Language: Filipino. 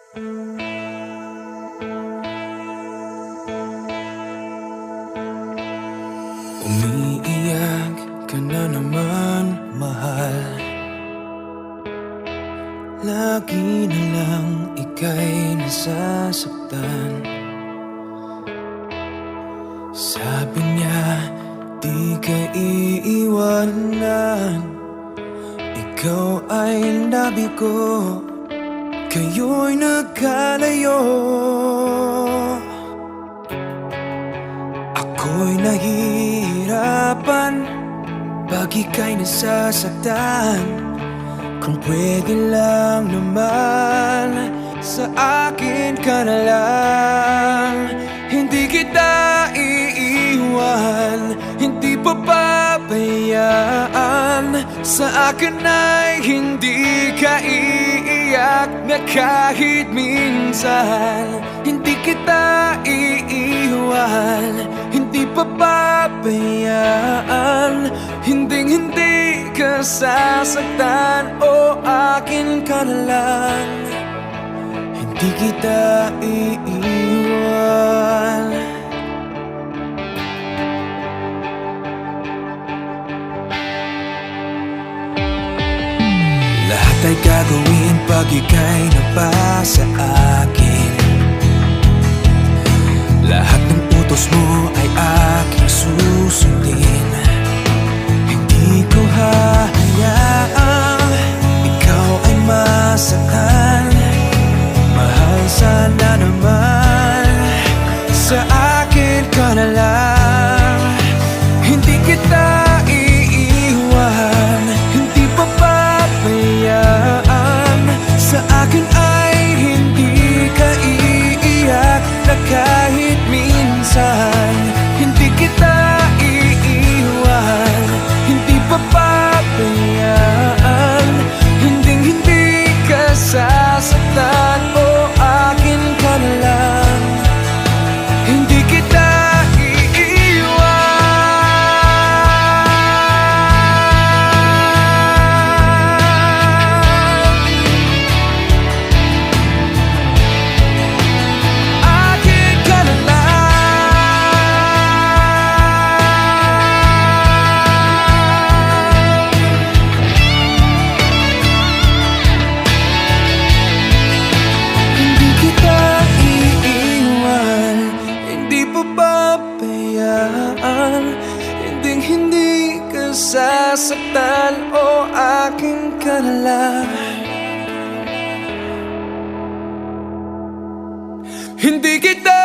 Umiiyak ka na naman, mahal. Lagi na lang ika'y nasasaktan. Sabi niya, di ka iiwanan. Ikaw ay labi ko, kayo'y nagkalayo. Ako'y nahihirapan pag ika'y nasasaktan. Kung pwede lang naman, sa akin ka na lang. Hindi kita iiwan, hindi papabayaan. Sa akin ay hindi ka iiyak na kahit minsan. Hindi kita iiwan, hindi papabayaan. Hinding-hindi ka sasaktan, o akin ka na lang. Hindi kita iiwan. Lahat ay gagawin pag ika'y nabasa akin. Lahat ng utos mo ay aking susundin. Hindi ko hahayaang ikaw ay masaktan. Mahal, sana naman sa akin ka na lang. Hindi kita iiwan, hindi papabayaan. Sa akin ay hindi ka iiyak na kahit minsan. Hindi kita iiwan, hindi papabayaan. Hinding-hindi ka sasaktan, o akin ka na lang. Hindi kita hindi ka sasaktan, o akin ka na lang. Hindi kita